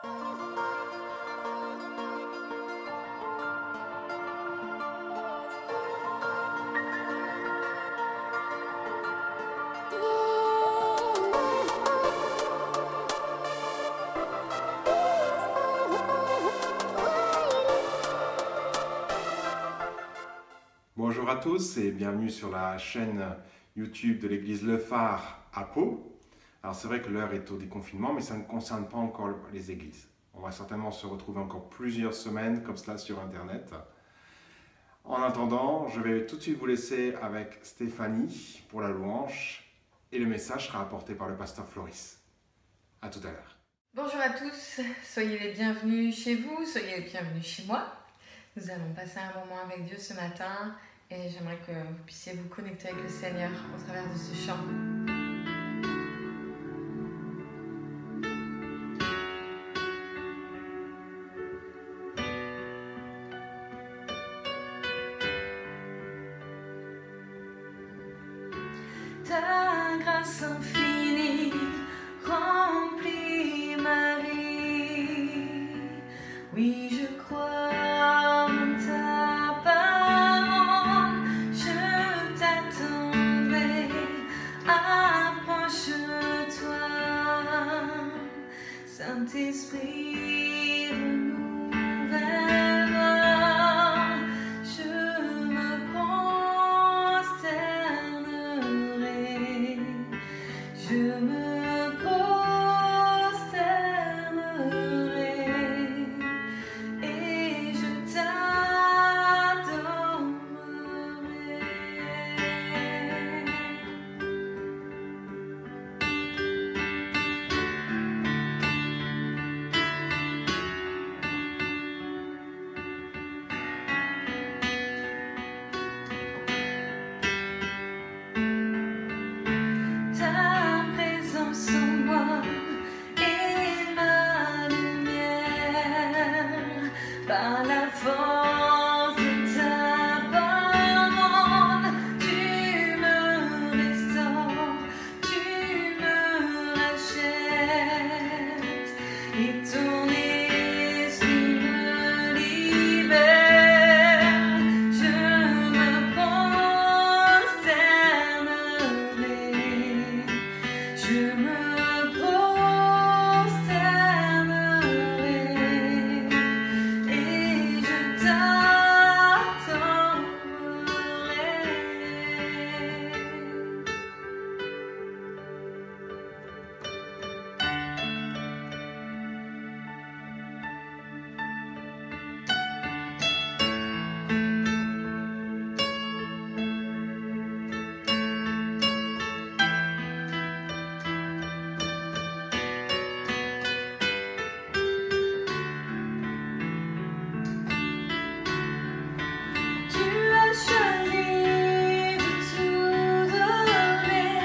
Bonjour à tous et bienvenue sur la chaîne YouTube de l'église Le Phare à Pau. Alors c'est vrai que l'heure est au déconfinement, mais ça ne concerne pas encore les églises. On va certainement se retrouver encore plusieurs semaines comme cela sur Internet. En attendant, je vais tout de suite vous laisser avec Stéphanie pour la louange et le message sera apporté par le pasteur Floris. À tout à l'heure. Bonjour à tous, soyez les bienvenus chez vous, soyez les bienvenus chez moi. Nous allons passer un moment avec Dieu ce matin et j'aimerais que vous puissiez vous connecter avec le Seigneur au travers de ce chant. Ta grâce infinie remplit ma vie. Oui, je crois en ta parole, je t'attendrai, approche-toi, Saint-Esprit, renouvelle-moi, je me prosternerai, je me prosternerai. Et je t'adorerai. Ta présence en moi est ma lumière, par la force de ta parole, tu me restaures, tu me rachètes, et ton esprit me libère. Je me prosternerai, je me prosternerai, et je Tu as choisi de tout donner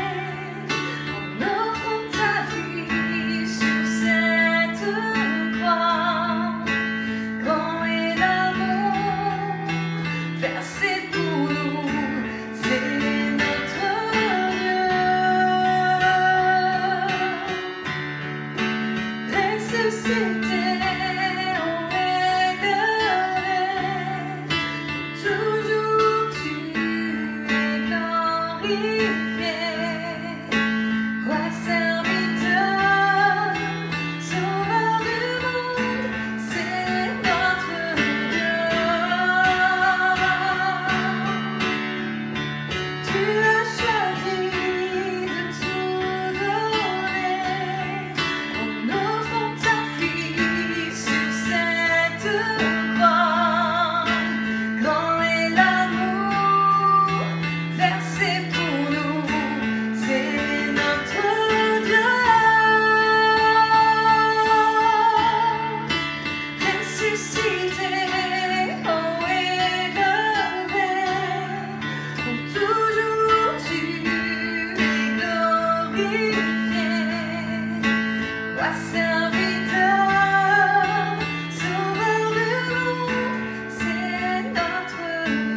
en offrant ta vie sur cette croix. Grand est l'amour versé pour nous, c'est notre Dieu. Ressuscité, on est toujours tu es glorifié, roi serviteur, sauveur du monde, c'est notre Dieu. Tu as choisi de tout donner en offrant ta vie sur cette croix. Grand est l'amour versé pour nous, c'est notre Dieu. Ressuscité, haut élevé, pour toujours tu es glorifié, roi serviteur, sauveur du monde, c'est notre Dieu.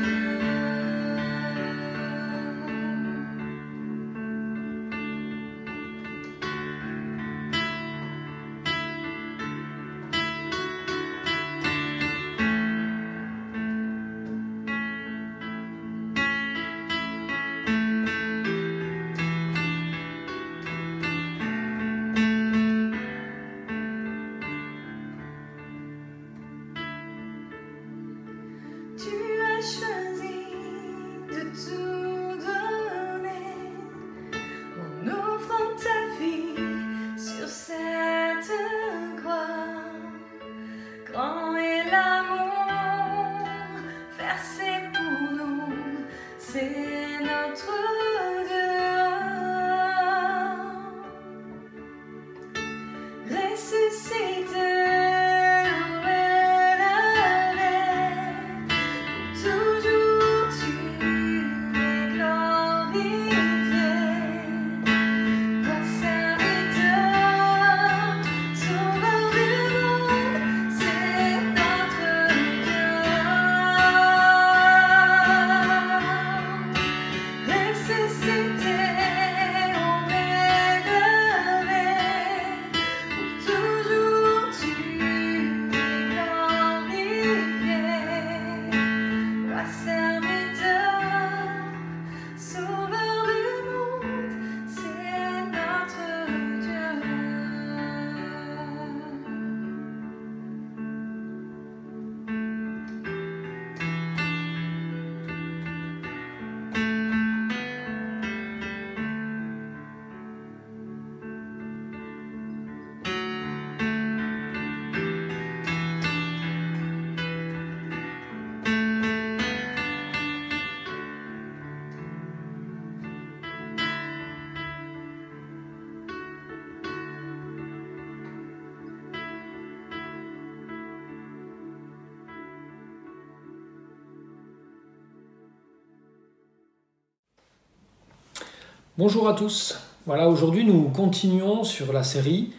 Bonjour à tous. Voilà, aujourd'hui nous continuons sur la série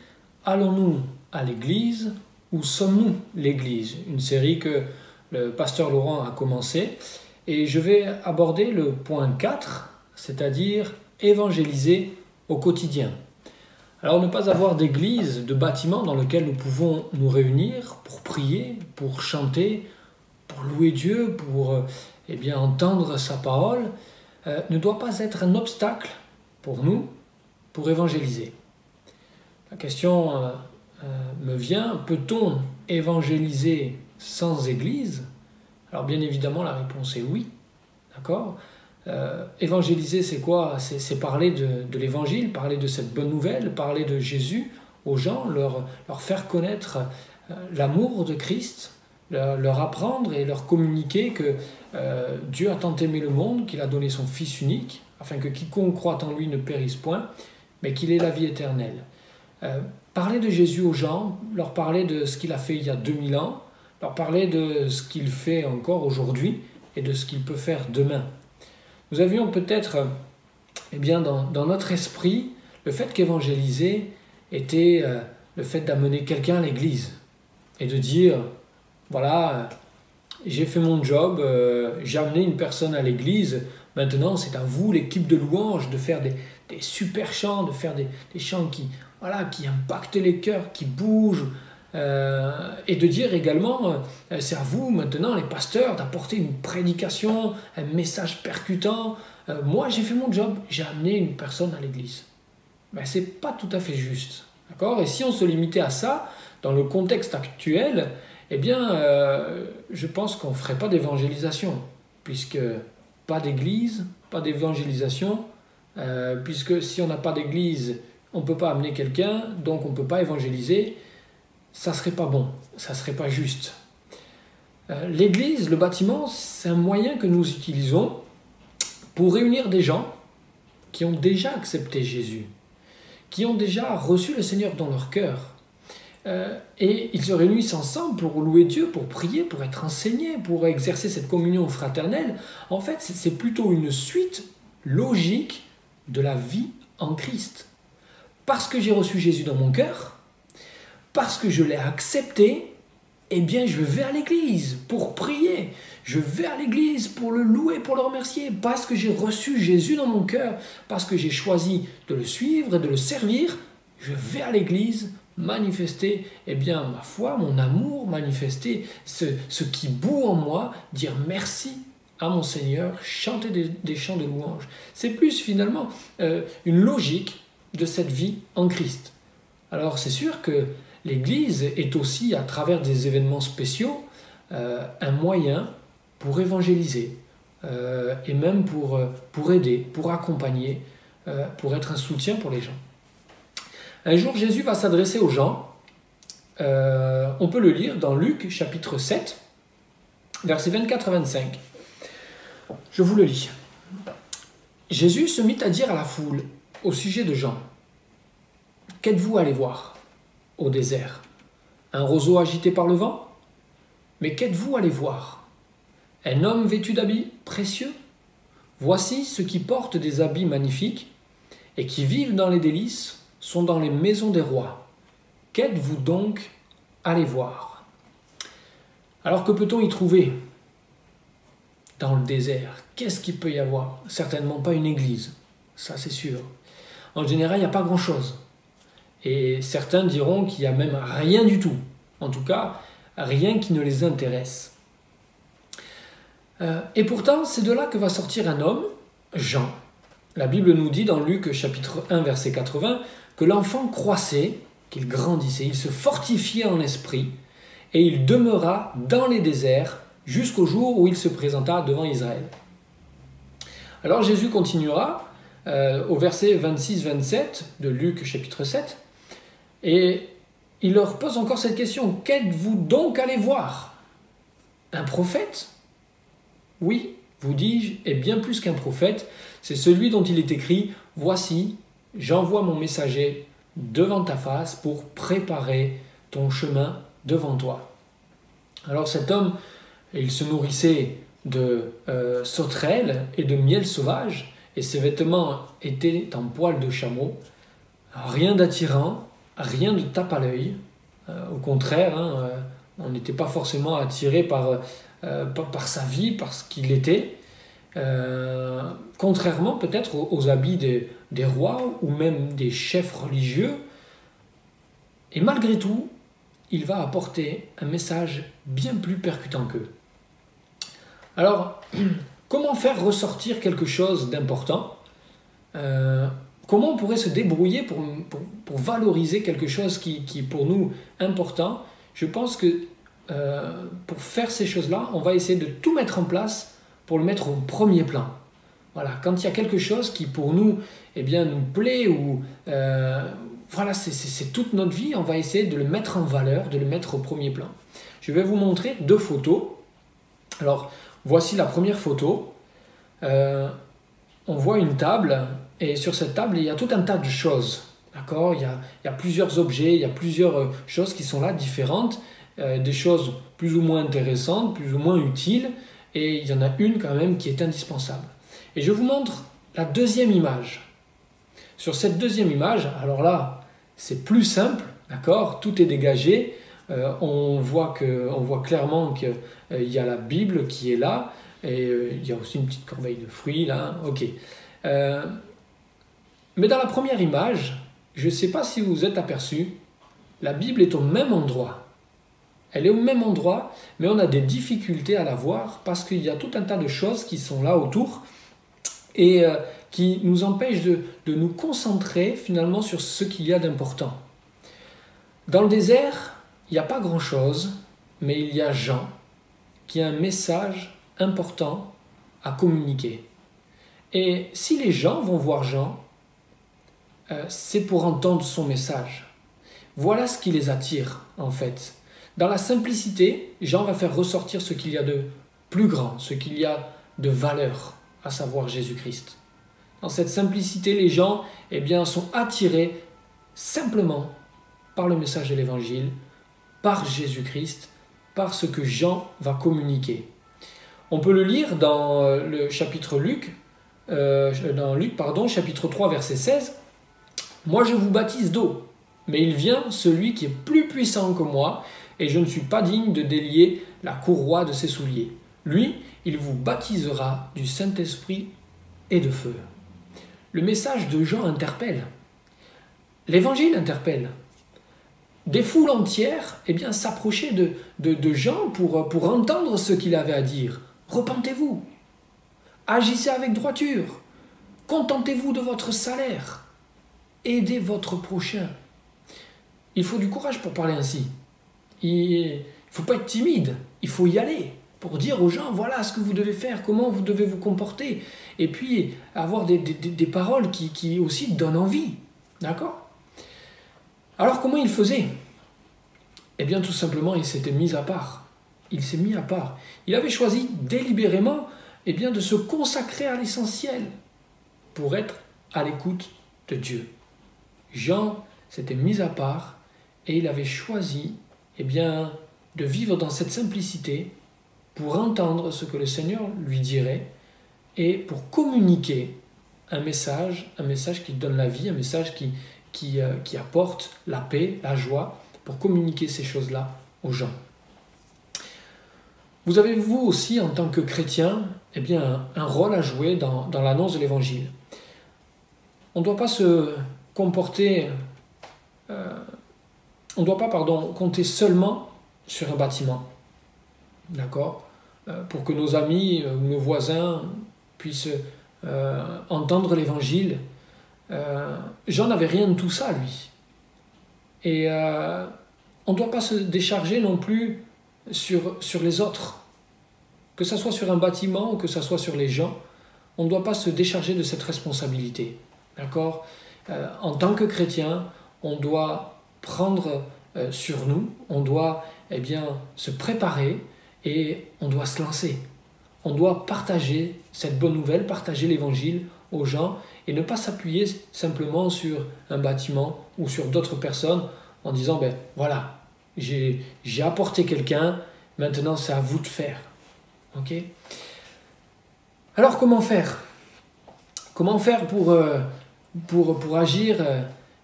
Allons-nous à l'église ou sommes-nous l'église? Une série que le pasteur Laurent a commencé et je vais aborder le point 4, c'est-à-dire évangéliser au quotidien. Alors ne pas avoir d'église, de bâtiment dans lequel nous pouvons nous réunir pour prier, pour chanter, pour louer Dieu, pour entendre sa parole, ne doit pas être un obstacle pour nous, pour évangéliser. La question me vient, peut-on évangéliser sans église? Alors bien évidemment la réponse est oui, d'accord. Évangéliser c'est quoi? C'est parler de l'évangile, parler de cette bonne nouvelle, parler de Jésus aux gens, leur faire connaître l'amour de Christ, leur apprendre et leur communiquer que Dieu a tant aimé le monde qu'il a donné son Fils unique, afin que quiconque croit en lui ne périsse point, mais qu'il ait la vie éternelle. Parler de Jésus aux gens, leur parler de ce qu'il a fait il y a 2000 ans, leur parler de ce qu'il fait encore aujourd'hui et de ce qu'il peut faire demain. Nous avions peut-être dans notre esprit le fait qu'évangéliser était le fait d'amener quelqu'un à l'église et de dire, voilà, j'ai fait mon job, j'ai amené une personne à l'église, maintenant c'est à vous, l'équipe de louanges, de faire des super chants, de faire des chants qui impactent les cœurs, qui bougent, et de dire également, c'est à vous maintenant les pasteurs d'apporter une prédication, un message percutant. Moi j'ai fait mon job, j'ai amené une personne à l'église. Ben, c'est pas tout à fait juste, d'accord? Et si on se limitait à ça, dans le contexte actuel, je pense qu'on ne ferait pas d'évangélisation, puisque pas d'église, pas d'évangélisation, puisque si on n'a pas d'église, on ne peut pas amener quelqu'un, donc on ne peut pas évangéliser, ça ne serait pas bon, ça ne serait pas juste. L'église, le bâtiment, c'est un moyen que nous utilisons pour réunir des gens qui ont déjà accepté Jésus, qui ont déjà reçu le Seigneur dans leur cœur. Et ils se réunissent ensemble pour louer Dieu, pour prier, pour être enseignés, pour exercer cette communion fraternelle. En fait, c'est plutôt une suite logique de la vie en Christ. Parce que j'ai reçu Jésus dans mon cœur, parce que je l'ai accepté, je vais à l'église pour prier. Je vais à l'église pour le louer, pour le remercier, parce que j'ai reçu Jésus dans mon cœur, parce que j'ai choisi de le suivre et de le servir. Je vais à l'église manifester ma foi, mon amour, manifester ce qui bout en moi, dire merci à mon Seigneur, chanter des chants de louange. C'est plus finalement une logique de cette vie en Christ. Alors c'est sûr que l'Église est aussi, à travers des événements spéciaux, un moyen pour évangéliser et même pour aider, pour accompagner, pour être un soutien pour les gens. Un jour, Jésus va s'adresser aux gens. On peut le lire dans Luc, chapitre 7, versets 24 à 25. Je vous le lis. Jésus se mit à dire à la foule, au sujet de Jean, « Qu'êtes-vous allés voir au désert? Un roseau agité par le vent? Mais qu'êtes-vous allés voir? Un homme vêtu d'habits précieux? Voici ceux qui portent des habits magnifiques et qui vivent dans les délices sont dans les maisons des rois. Qu'êtes-vous donc allés voir? » Alors que peut-on y trouver dans le désert? Qu'est-ce qu'il peut y avoir? Certainement pas une église, ça c'est sûr. En général, il n'y a pas grand-chose. Et certains diront qu'il n'y a même rien du tout. En tout cas, rien qui ne les intéresse. Et pourtant, c'est de là que va sortir un homme, Jean. La Bible nous dit dans Luc chapitre 1, verset 80, que l'enfant croissait, qu'il grandissait, il se fortifiait en esprit, et il demeura dans les déserts jusqu'au jour où il se présenta devant Israël. Alors Jésus continuera au verset 26-27 de Luc chapitre 7, et il leur pose encore cette question, « Qu'êtes-vous donc allés voir? Un prophète? Oui, vous dis-je, et bien plus qu'un prophète, c'est celui dont il est écrit, « Voici, j'envoie mon messager devant ta face pour préparer ton chemin devant toi. » Alors cet homme, il se nourrissait de sauterelles et de miel sauvage, et ses vêtements étaient en poil de chameau. Rien d'attirant, rien de tape à l'œil. Au contraire, on n'était pas forcément attiré par sa vie, par ce qu'il était. Contrairement peut-être aux habits des rois ou même des chefs religieux. Et malgré tout, il va apporter un message bien plus percutant qu'eux. Alors, comment faire ressortir quelque chose d'important ? Comment on pourrait se débrouiller pour valoriser quelque chose qui est pour nous important ? Je pense que pour faire ces choses-là, on va essayer de tout mettre en place pour le mettre au premier plan. Voilà, quand il y a quelque chose qui pour nous, nous plaît ou c'est toute notre vie, on va essayer de le mettre en valeur, de le mettre au premier plan. Je vais vous montrer 2 photos. Alors, voici la première photo. On voit une table et sur cette table, il y a tout un tas de choses. D'accord ? Il y a plusieurs objets, il y a plusieurs choses qui sont là, différentes. Des choses plus ou moins intéressantes, plus ou moins utiles. Et il y en a une quand même qui est indispensable. Et je vous montre la deuxième image. Sur cette deuxième image, alors là, c'est plus simple, d'accord ? Tout est dégagé. On voit clairement qu'il y a la Bible qui est là. Et il y a aussi une petite corbeille de fruits là. Ok. Mais dans la première image, je ne sais pas si vous vous êtes aperçu, la Bible est au même endroit. Elle est au même endroit, mais on a des difficultés à la voir parce qu'il y a tout un tas de choses qui sont là autour et qui nous empêchent de nous concentrer finalement sur ce qu'il y a d'important. Dans le désert, il n'y a pas grand-chose, mais il y a Jean qui a un message important à communiquer. Et si les gens vont voir Jean, c'est pour entendre son message. Voilà ce qui les attire en fait. Dans la simplicité, Jean va faire ressortir ce qu'il y a de plus grand, ce qu'il y a de valeur, à savoir Jésus-Christ. Dans cette simplicité, les gens sont attirés simplement par le message de l'Évangile, par Jésus-Christ, par ce que Jean va communiquer. On peut le lire dans le chapitre Luc, chapitre 3, verset 16. « Moi je vous baptise d'eau, mais il vient celui qui est plus puissant que moi, et je ne suis pas digne de délier la courroie de ses souliers. Lui, il vous baptisera du Saint-Esprit et de feu. » Le message de Jean interpelle. L'Évangile interpelle. Des foules entières s'approchaient de Jean pour entendre ce qu'il avait à dire. Repentez-vous, agissez avec droiture, contentez-vous de votre salaire, aidez votre prochain. Il faut du courage pour parler ainsi. Il ne faut pas être timide, il faut y aller pour dire aux gens, voilà ce que vous devez faire, comment vous devez vous comporter. Et puis avoir des paroles qui aussi donnent envie. D'accord ? Alors comment il faisait ? Tout simplement, il s'était mis à part. Il s'est mis à part. Il avait choisi délibérément de se consacrer à l'essentiel pour être à l'écoute de Dieu. Jean s'était mis à part et il avait choisi de vivre dans cette simplicité pour entendre ce que le Seigneur lui dirait et pour communiquer un message qui donne la vie, un message qui apporte la paix, la joie, pour communiquer ces choses-là aux gens. Vous avez vous aussi, en tant que chrétien, un rôle à jouer dans l'annonce de l'Évangile. On ne doit pas se comporter... on ne doit pas compter seulement sur un bâtiment. D'accord ? Pour que nos amis ou nos voisins puissent entendre l'Évangile. Jean n'avait rien de tout ça, lui. Et on ne doit pas se décharger non plus sur les autres. Que ce soit sur un bâtiment ou que ce soit sur les gens, on ne doit pas se décharger de cette responsabilité. D'accord ? En tant que chrétien, on doit prendre sur nous, on doit se préparer et on doit se lancer. On doit partager cette bonne nouvelle, partager l'Évangile aux gens et ne pas s'appuyer simplement sur un bâtiment ou sur d'autres personnes en disant voilà, j'ai apporté quelqu'un, maintenant c'est à vous de faire. Ok ? Alors comment faire ? Comment faire pour agir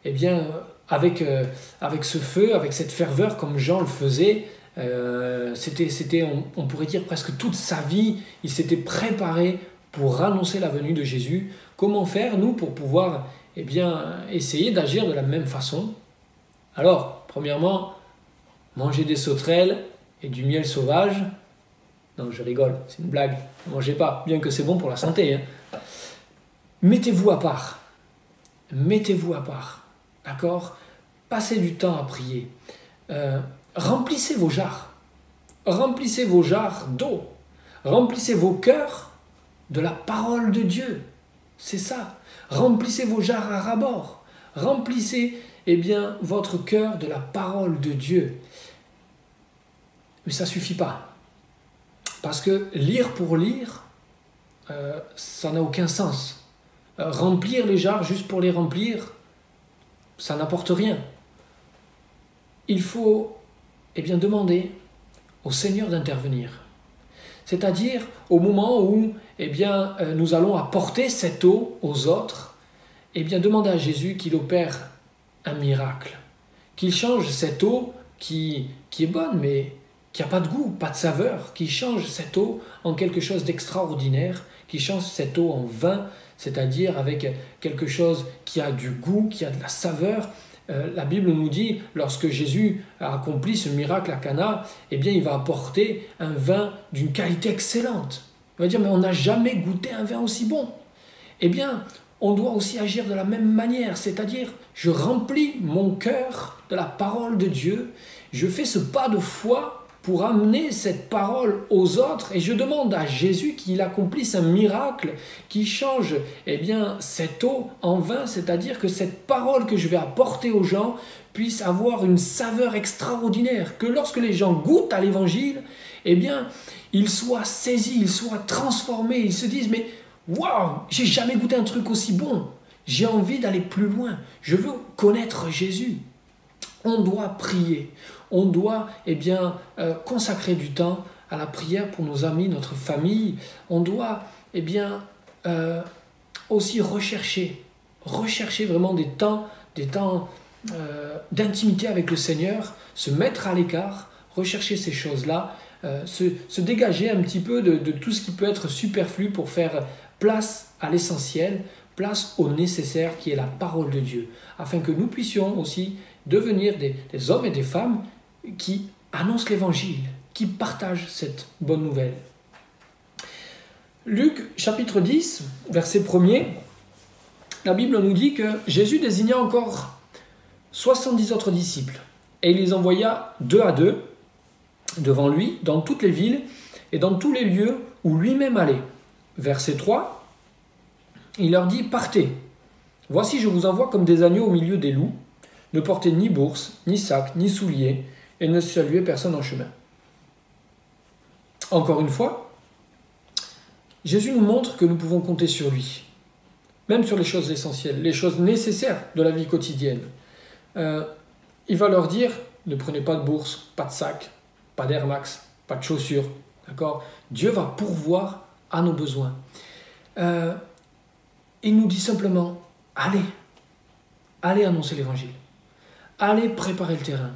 eh bien, avec ce feu, avec cette ferveur, comme Jean le faisait. On pourrait dire presque toute sa vie, il s'était préparé pour annoncer la venue de Jésus. Comment faire, nous, pour pouvoir essayer d'agir de la même façon? Alors, premièrement, manger des sauterelles et du miel sauvage. Non, je rigole, c'est une blague. Ne mangez pas, bien que c'est bon pour la santé. Mettez-vous à part. Mettez-vous à part. D'accord? Passez du temps à prier. Remplissez vos jarres. Remplissez vos jarres d'eau. Remplissez vos cœurs de la parole de Dieu. C'est ça. Remplissez vos jarres à ras-bord. Remplissez votre cœur de la parole de Dieu. Mais ça ne suffit pas. Parce que lire pour lire, ça n'a aucun sens. Remplir les jarres juste pour les remplir, ça n'apporte rien. Il faut demander au Seigneur d'intervenir. C'est-à-dire au moment où nous allons apporter cette eau aux autres, demander à Jésus qu'il opère un miracle, qu'il change cette eau qui est bonne mais qui n'a pas de goût, pas de saveur, qu'il change cette eau en quelque chose d'extraordinaire, qu'il change cette eau en vin, c'est-à-dire avec quelque chose qui a du goût, qui a de la saveur. La Bible nous dit, lorsque Jésus a accompli ce miracle à Cana, il va apporter un vin d'une qualité excellente. Il va dire, mais on n'a jamais goûté un vin aussi bon. On doit aussi agir de la même manière, c'est-à-dire, je remplis mon cœur de la parole de Dieu, je fais ce pas de foi pour amener cette parole aux autres, et je demande à Jésus qu'il accomplisse un miracle qui change cette eau en vin, c'est-à-dire que cette parole que je vais apporter aux gens puisse avoir une saveur extraordinaire, que lorsque les gens goûtent à l'évangile, ils soient saisis, ils soient transformés, ils se disent mais waouh, j'ai jamais goûté un truc aussi bon, j'ai envie d'aller plus loin, je veux connaître Jésus. On doit prier, on doit consacrer du temps à la prière pour nos amis, notre famille. On doit aussi rechercher vraiment des temps d'intimité avec le Seigneur, se mettre à l'écart, rechercher ces choses-là, se dégager un petit peu de tout ce qui peut être superflu pour faire place à l'essentiel, place au nécessaire qui est la parole de Dieu, afin que nous puissions aussi devenir des hommes et des femmes qui annoncent l'évangile, qui partagent cette bonne nouvelle. Luc chapitre 10, verset 1er, la Bible nous dit que Jésus désigna encore 70 autres disciples et il les envoya 2 à 2 devant lui dans toutes les villes et dans tous les lieux où lui-même allait. Verset 3, il leur dit « Partez, voici je vous envoie comme des agneaux au milieu des loups, ne portez ni bourse, ni sac, ni souliers, et ne saluez personne en chemin. » Encore une fois, Jésus nous montre que nous pouvons compter sur lui, même sur les choses essentielles, les choses nécessaires de la vie quotidienne. Il va leur dire, ne prenez pas de bourse, pas de sac, pas d'Air Max, pas de chaussures, d'accord ? Dieu va pourvoir à nos besoins. Il nous dit simplement, allez annoncer l'évangile. Allez préparer le terrain.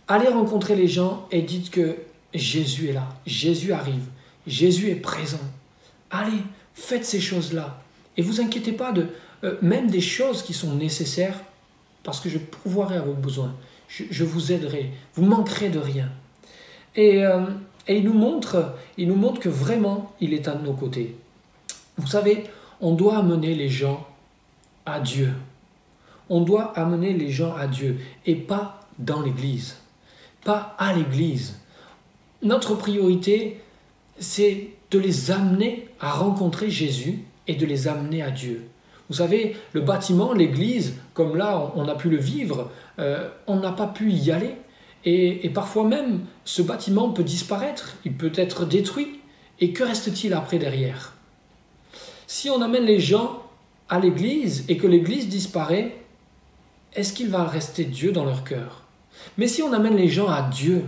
Allez rencontrer les gens et dites que Jésus est là. Jésus arrive. Jésus est présent. Allez, faites ces choses-là. Et vous inquiétez pas même des choses qui sont nécessaires parce que je pourvoirai à vos besoins. Je vous aiderai. Vous ne manquerez de rien. Et il nous montre que vraiment, il est à nos côtés. Vous savez, on doit amener les gens à Dieu. On doit amener les gens à Dieu et pas dans l'église, pas à l'église. Notre priorité, c'est de les amener à rencontrer Jésus et de les amener à Dieu. Vous savez, le bâtiment, l'église, comme là on a pu le vivre, on n'a pas pu y aller. Et parfois même, ce bâtiment peut disparaître, il peut être détruit. Et que reste-t-il après derrière ? Si on amène les gens à l'église et que l'église disparaît, est-ce qu'il va rester Dieu dans leur cœur ? Mais si on amène les gens à Dieu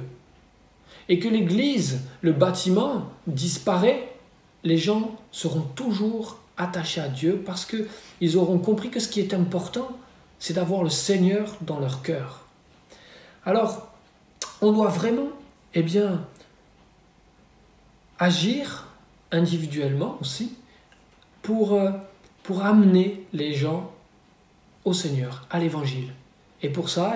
et que l'église, le bâtiment disparaît, les gens seront toujours attachés à Dieu parce qu'ils auront compris que ce qui est important, c'est d'avoir le Seigneur dans leur cœur. Alors, on doit vraiment, agir individuellement aussi pour amener les gens au Seigneur, à l'Évangile. Et pour ça,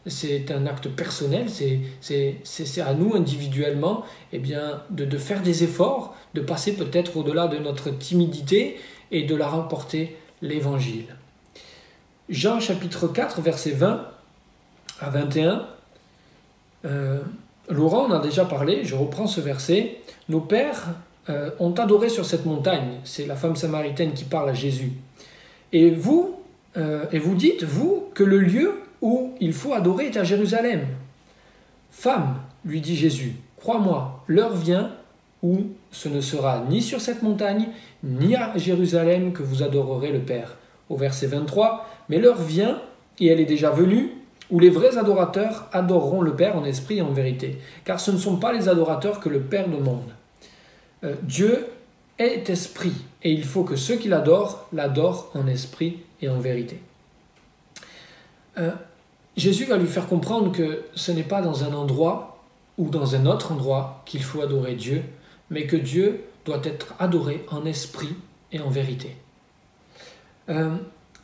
c'est un acte personnel, c'est à nous individuellement de faire des efforts, de passer peut-être au-delà de notre timidité et de leur apporter l'Évangile. Jean chapitre 4, versets 20 à 21, Laurent en a déjà parlé, je reprends ce verset. Nos pères ont adoré sur cette montagne, c'est la femme samaritaine qui parle à Jésus. Et vous dites, vous, que le lieu où il faut adorer est à Jérusalem. Femme, lui dit Jésus, crois-moi, l'heure vient où ce ne sera ni sur cette montagne, ni à Jérusalem que vous adorerez le Père. Au verset 23, mais l'heure vient, et elle est déjà venue, où les vrais adorateurs adoreront le Père en esprit et en vérité. Car ce ne sont pas les adorateurs que le Père demande. Dieu est esprit, et il faut que ceux qui l'adorent en esprit et en vérité. Jésus va lui faire comprendre que ce n'est pas dans un endroit ou dans un autre endroit qu'il faut adorer Dieu, mais que Dieu doit être adoré en esprit et en vérité.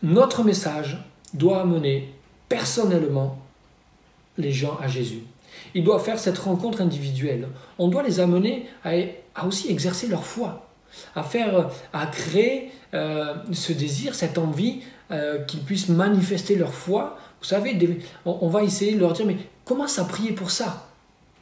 Notre message doit amener personnellement les gens à Jésus. Il doit faire cette rencontre individuelle. On doit les amener à aussi exercer leur foi, à créer ce désir, cette envie qu'ils puissent manifester leur foi. Vous savez, on va essayer de leur dire, mais commence à prier pour ça.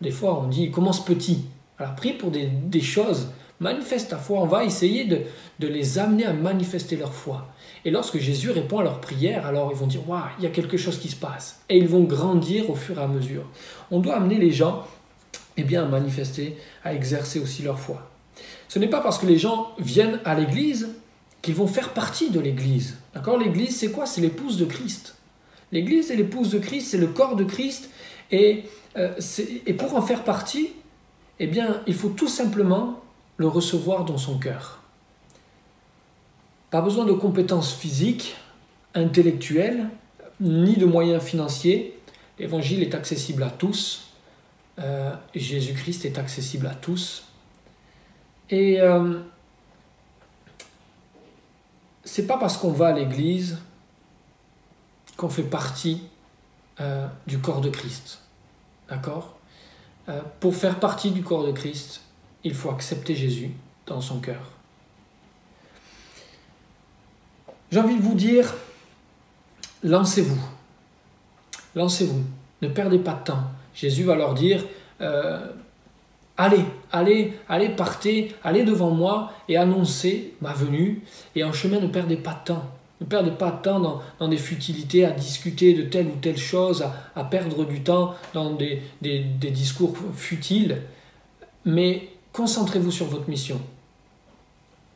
Des fois, on dit, commence petit. Alors, prie pour des choses, manifeste ta foi. On va essayer de les amener à manifester leur foi. Et lorsque Jésus répond à leur prière, alors ils vont dire, waouh, il y a quelque chose qui se passe. Et ils vont grandir au fur et à mesure. On doit amener les gens à manifester, à exercer aussi leur foi. Ce n'est pas parce que les gens viennent à l'église qu'ils vont faire partie de l'église. D'accord ? L'église, c'est quoi ? C'est l'épouse de Christ. L'église est l'épouse de Christ, c'est le corps de Christ. Et pour en faire partie, il faut tout simplement le recevoir dans son cœur. Pas besoin de compétences physiques, intellectuelles, ni de moyens financiers. L'évangile est accessible à tous. Jésus-Christ est accessible à tous. Et c'est pas parce qu'on va à l'église qu'on fait partie du corps de Christ. D'accord ? Pour faire partie du corps de Christ, il faut accepter Jésus dans son cœur. J'ai envie de vous dire, lancez-vous. Lancez-vous. Ne perdez pas de temps. Jésus va leur dire, allez, partez, allez devant moi et annoncez ma venue. Et en chemin, ne perdez pas de temps. Ne perdez pas de temps dans des futilités, à discuter de telle ou telle chose, à perdre du temps dans des discours futiles. Mais concentrez-vous sur votre mission.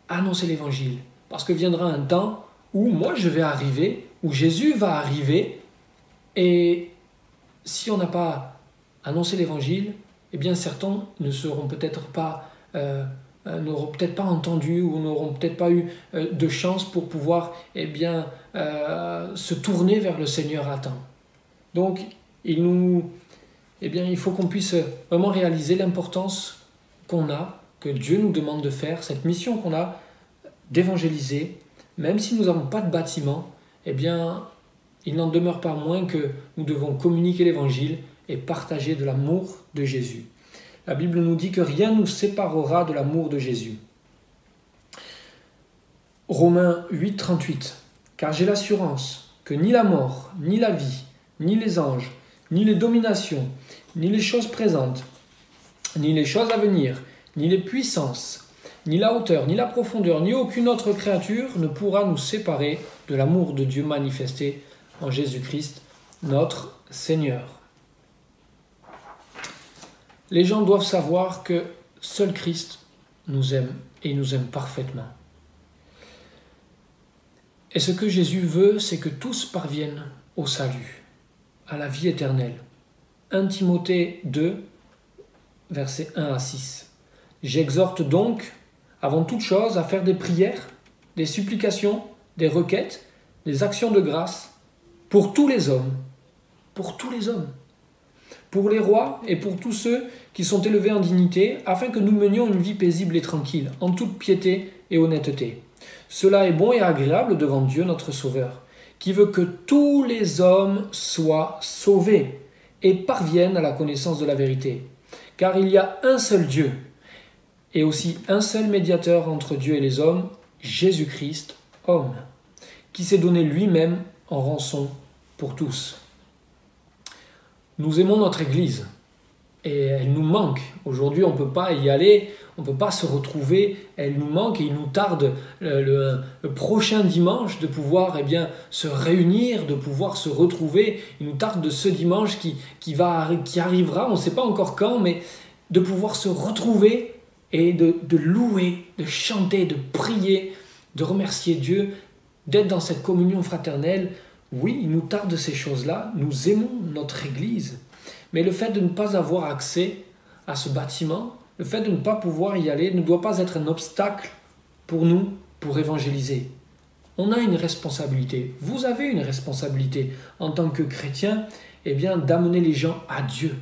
Annoncez l'évangile. Parce que viendra un temps où moi je vais arriver, où Jésus va arriver, et si on n'a pas annoncé l'évangile, certains ne seront peut-être pas, n'auront peut-être pas entendu ou n'auront peut-être pas eu de chance pour pouvoir se tourner vers le Seigneur à temps. Donc, il faut qu'on puisse vraiment réaliser l'importance qu'on a, que Dieu nous demande de faire, cette mission qu'on a d'évangéliser. Même si nous n'avons pas de bâtiment, il n'en demeure pas moins que nous devons communiquer l'évangile et partager de l'amour de Jésus. La Bible nous dit que rien ne nous séparera de l'amour de Jésus. Romains 8, 38. Car j'ai l'assurance que ni la mort, ni la vie, ni les anges, ni les dominations, ni les choses présentes, ni les choses à venir, ni les puissances, ni la hauteur, ni la profondeur, ni aucune autre créature ne pourra nous séparer de l'amour de Dieu manifesté en Jésus-Christ, notre Seigneur. Les gens doivent savoir que seul Christ nous aime et nous aime parfaitement. Et ce que Jésus veut, c'est que tous parviennent au salut, à la vie éternelle. 1 Timothée 2, versets 1 à 6. J'exhorte donc, avant toute chose, à faire des prières, des supplications, des requêtes, des actions de grâce pour tous les hommes. Pour tous les hommes. Pour les rois et pour tous ceux qui sont élevés en dignité, afin que nous menions une vie paisible et tranquille, en toute piété et honnêteté. Cela est bon et agréable devant Dieu notre Sauveur, qui veut que tous les hommes soient sauvés et parviennent à la connaissance de la vérité. Car il y a un seul Dieu, et aussi un seul médiateur entre Dieu et les hommes, Jésus-Christ, homme, qui s'est donné lui-même en rançon pour tous. Nous aimons notre Église, et elle nous manque. Aujourd'hui, on ne peut pas y aller, on ne peut pas se retrouver, elle nous manque et il nous tarde le prochain dimanche de pouvoir se réunir, de pouvoir se retrouver. Il nous tarde de ce dimanche qui arrivera, on ne sait pas encore quand, mais de pouvoir se retrouver et de louer, de chanter, de prier, de remercier Dieu, d'être dans cette communion fraternelle. Oui, il nous tarde de ces choses-là, nous aimons notre Église, mais le fait de ne pas avoir accès à ce bâtiment, le fait de ne pas pouvoir y aller ne doit pas être un obstacle pour nous pour évangéliser. On a une responsabilité, vous avez une responsabilité en tant que chrétien, d'amener les gens à Dieu,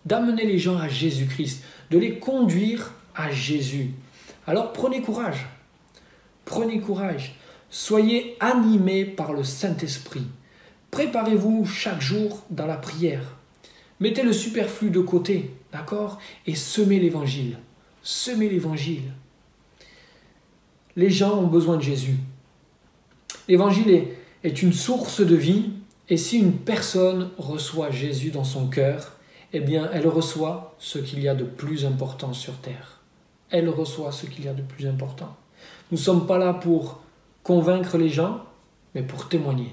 d'amener les gens à Jésus-Christ, de les conduire à Jésus. Alors prenez courage, soyez animés par le Saint-Esprit. Préparez-vous chaque jour dans la prière. Mettez le superflu de côté, d'accord? Et semez l'évangile. Semez l'évangile. Les gens ont besoin de Jésus. L'évangile est une source de vie, et si une personne reçoit Jésus dans son cœur, elle reçoit ce qu'il y a de plus important sur terre. Elle reçoit ce qu'il y a de plus important. Nous ne sommes pas là pour convaincre les gens, mais pour témoigner.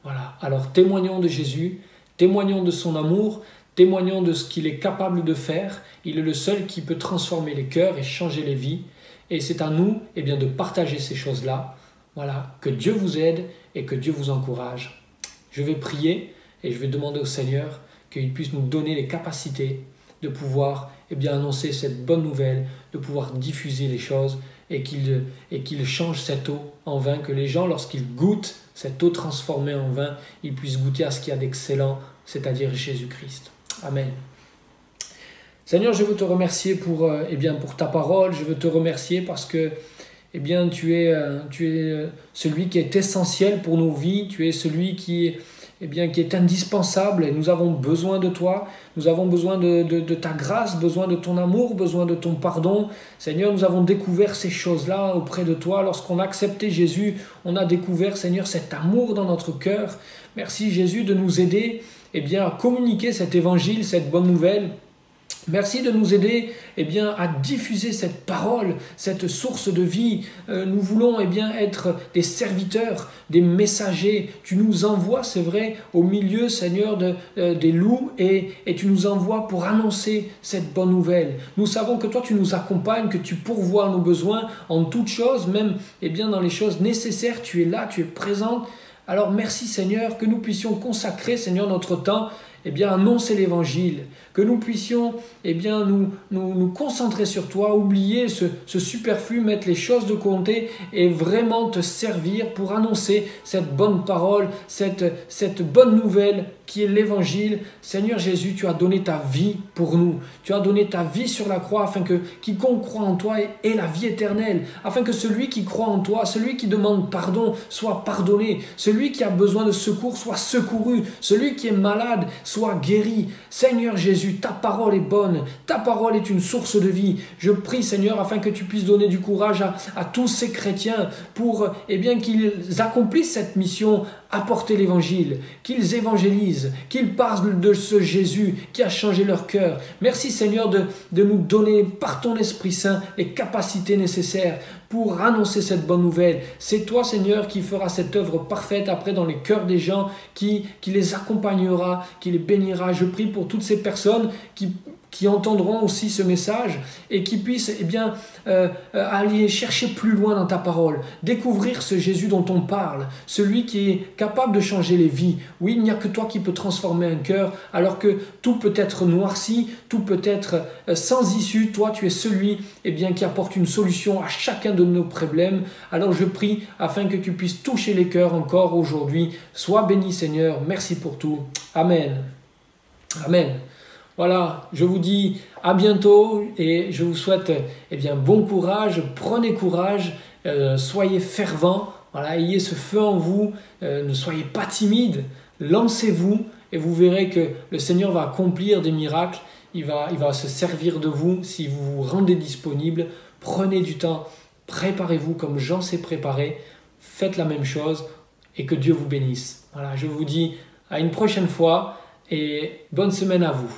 Voilà, alors témoignons de Jésus, témoignons de son amour, témoignons de ce qu'il est capable de faire. Il est le seul qui peut transformer les cœurs et changer les vies. Et c'est à nous de partager ces choses-là. Voilà, que Dieu vous aide et que Dieu vous encourage. Je vais prier et je vais demander au Seigneur qu'il puisse nous donner les capacités de pouvoir annoncer cette bonne nouvelle, de pouvoir diffuser les choses et qu'il change cette eau en vin, que les gens, lorsqu'ils goûtent cette eau transformée en vin, ils puissent goûter à ce qu'il y a d'excellent, c'est-à-dire Jésus-Christ. Amen. Seigneur, je veux te remercier pour ta parole, je veux te remercier parce que tu es celui qui est essentiel pour nos vies, tu es celui qui est indispensable et nous avons besoin de toi, nous avons besoin de ta grâce, besoin de ton amour, besoin de ton pardon. Seigneur, nous avons découvert ces choses-là auprès de toi. Lorsqu'on a accepté Jésus, on a découvert, Seigneur, cet amour dans notre cœur. Merci Jésus de nous aider à communiquer cet évangile, cette bonne nouvelle. Merci de nous aider à diffuser cette parole, cette source de vie. Nous voulons être des serviteurs, des messagers. Tu nous envoies, c'est vrai, au milieu, Seigneur, des loups et tu nous envoies pour annoncer cette bonne nouvelle. Nous savons que toi, tu nous accompagnes, que tu pourvois nos besoins en toutes choses, même dans les choses nécessaires. Tu es là, tu es présente. Alors merci Seigneur, que nous puissions consacrer, Seigneur, notre temps annoncer l'évangile, que nous puissions nous concentrer sur toi, oublier ce superflu, mettre les choses de côté et vraiment te servir pour annoncer cette bonne parole, cette bonne nouvelle qui est l'évangile. Seigneur Jésus, tu as donné ta vie pour nous, tu as donné ta vie sur la croix afin que quiconque croit en toi ait la vie éternelle, afin que celui qui croit en toi, celui qui demande pardon soit pardonné, celui qui a besoin de secours soit secouru, celui qui est malade soit guéri. Seigneur Jésus, ta parole est bonne, ta parole est une source de vie. Je prie Seigneur afin que tu puisses donner du courage à tous ces chrétiens pour qu'ils accomplissent cette mission, apporter l'évangile, qu'ils évangélisent, qu'ils parlent de ce Jésus qui a changé leur cœur. Merci Seigneur de nous donner par ton Esprit Saint les capacités nécessaires pour annoncer cette bonne nouvelle. C'est toi Seigneur qui fera cette œuvre parfaite après dans les cœurs des gens, qui les accompagnera, qui les bénira. Je prie pour toutes ces personnes qui qui entendront aussi ce message et qui puissent aller chercher plus loin dans ta parole, découvrir ce Jésus dont on parle, celui qui est capable de changer les vies. Oui, il n'y a que toi qui peux transformer un cœur, alors que tout peut être noirci, tout peut être sans issue. Toi, tu es celui qui apporte une solution à chacun de nos problèmes. Alors je prie afin que tu puisses toucher les cœurs encore aujourd'hui. Sois béni, Seigneur. Merci pour tout. Amen. Amen. Voilà, je vous dis à bientôt et je vous souhaite bon courage, prenez courage, soyez fervents, voilà, ayez ce feu en vous, ne soyez pas timides, lancez-vous et vous verrez que le Seigneur va accomplir des miracles, il va se servir de vous si vous vous rendez disponible, prenez du temps, préparez-vous comme Jean s'est préparé, faites la même chose et que Dieu vous bénisse. Voilà, je vous dis à une prochaine fois et bonne semaine à vous.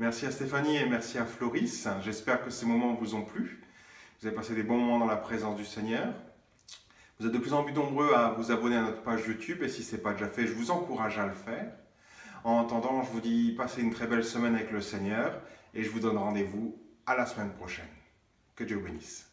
Merci à Stéphanie et merci à Floris. J'espère que ces moments vous ont plu. Vous avez passé des bons moments dans la présence du Seigneur. Vous êtes de plus en plus nombreux à vous abonner à notre page YouTube et si ce n'est pas déjà fait, je vous encourage à le faire. En attendant, je vous dis passez une très belle semaine avec le Seigneur et je vous donne rendez-vous à la semaine prochaine. Que Dieu vous bénisse.